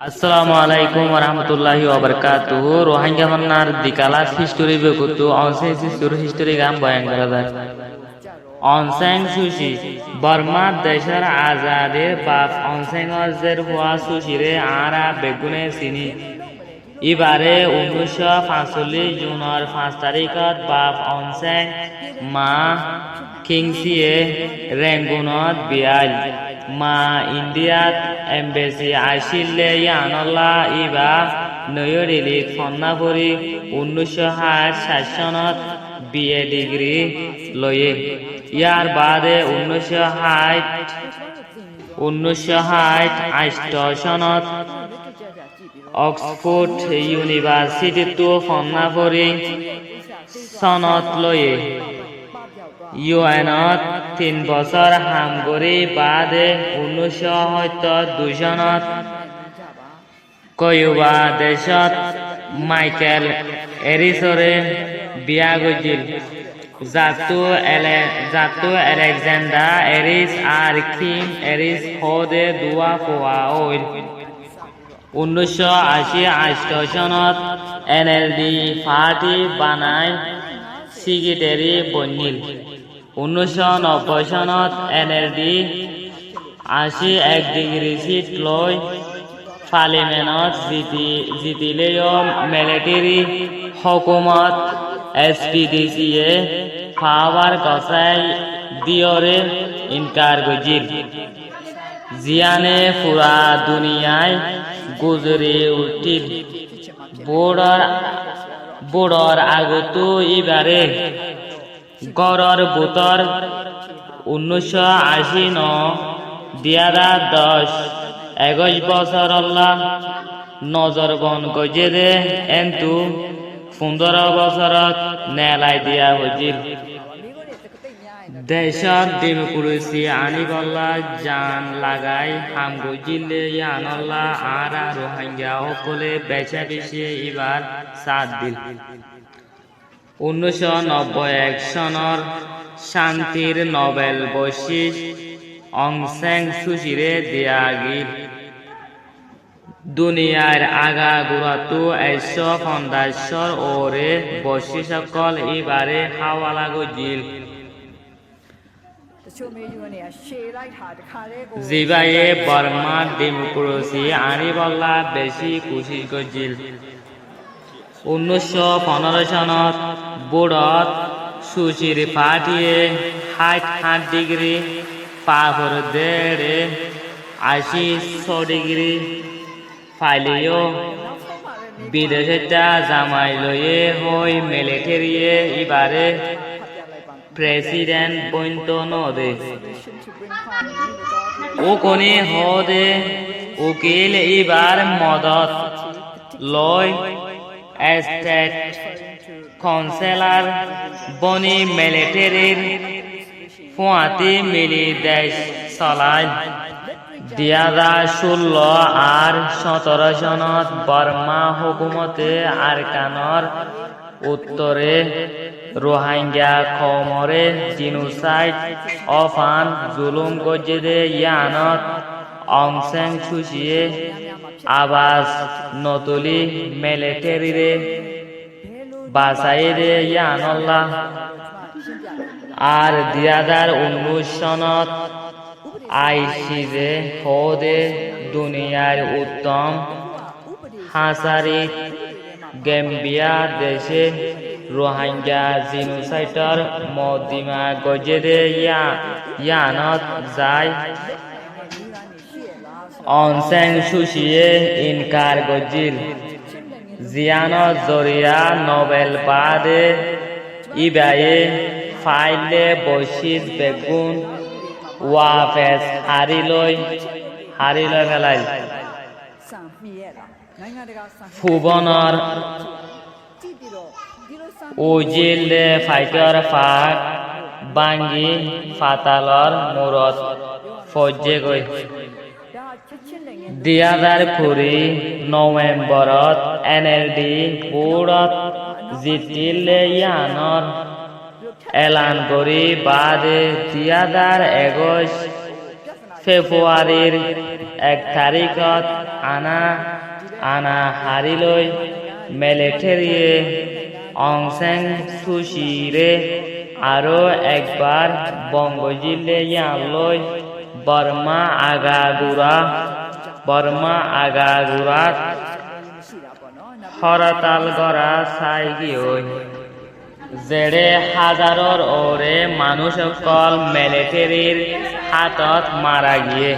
Assalamu alaikum warahmatullahi wabarakatuh. Rohingya mannar dikalas history bekutu onsen history gam bayan kara onsen sushi Burma deshar azadir baf onsen ozzer hua sushi re ara begune sini ইবারে 1945 জুনের 5 তারিখত বাপ অনসেং মা কিংসিয়ে রেঙ্গুনত বিয়াল মা ইন্ডিয়াত embassy আইসিলে ইয়ানলা ইবা নয়রিলিত ফন্নাপুরি 1960 সনত BA degree লয়ে ইয়ার বাদে 1960 সনত Oxford university তো ফন্নাপুরি সনত লয়ে ইউএনত 3 বছর হামগরি বাদে 1972 সনত কয়ুবা দেশত মাইকেল এরিসরে বিয়া গজিল জাতু আলেকজান্ডার এরিস আর কিম এরিস হদে দুয়া পোয়া ওইল 1980 সনত এনএলডি পার্টি বানায় সেক্রেটারি বনিল 1990 সনত এনএলডি 81 ডিগ্রি সিট লৈ পার্লিমেন্টত জিতিলেও মিলিটারি হুকুমত এসপিডিসিয়ে পাওয়ার গছাই দিয়রে ইনকার গজিল জিয়ানে পুরা দুনিয়ায় গুজরে উঠিল বোর্ডর আগতো ইবারে গড়র বুতর 1989 2010 21 বছর নজরবন গজে দে এন্তু 15 বছরত নেলাই দিয়া হজিল দেশত ডেমোক্রেসি আনিবল্লা জান লাগাই হাম গজিলে ইয়ানল্লা আরা রোহিঙ্গা সকলে বেচা বেশি এবার সাথ দিল 1991 সনর শান্তির নোবেল বশিষ অং সান সুচিরে দিয়া গিল দুনিয়ার আগা গুড়াতো 150 ওরে বশিষ সকল এবারে হাওয়ালা গজিল জিবায়ে বর্মা ডেমোক্রেসি আনিবল্লা বেশি কোশিশ গজিল 1915 সনত বোর্ডত সুচির পার্টিয়ে 60 ডিগ্রি পাহর দেড়ে 80 ডিগ্রি ফাইলেও বিদেশেটা জামাই লয়ে হই মিলিটারিয়ে ইবারে প্রেসিডেন্ট বইন্ত নদে ও কোনে হদে উকিল এবার মদত লয় স্টেট কাউন্সিলর বনি মিলিটারির ফুয়াতি মিলি দেশ চলায় 2016 আর 17 সনত বর্মা হুকুমতে আরকানর উত্তরে রোহিঙ্গা কমরে জিনোসাইড অফান জুলুম গজেদে ইয়ানত অং সান সুচিয়ে আবাস নতুলি মিলিটারিরে বাসাইরে ইয়ানল্লা আর 2019 সনত আইসিজে হদে দুনিয়ার উত্তম হাসারি গেম্বিয়া দেশে রোহিঙ্গা জিনোসাইডর মদিমা গজেদে ইয়ানত যায় অং সান সুচিয়ে ইনকার গজিল জিয়ানত জরিয়া নোবেল বাদে ইবায়ে ফাইলে বশিষ বেগুন ওয়াফেস হারিলয় ফেলাইল ফুবনর উজিল ফাইটর ফাক বাঙ্গি ফাতালর মুরত ফজ্জে গই 2020 নৱেম্বৰত এনএলডি বোৰ্ডত জিতিলে ইয়ানৰ এলান কৰি বাদে 2021 ফেব্ৰুৱাৰীৰ 1 তাৰিখত আনা হাৰিলৈ মিলিটাৰীয়ে অং সান সুচিৰে আৰু একবাৰ বংগজিল্লালৈ বৰ্মা আগাগোড়াত হৰতাল কৰা চাইগিয়ৈ যেৰে হাজাৰৰ ওৰে মানুহসকল মিলিটাৰীৰ হাতত মাৰা গিয়ে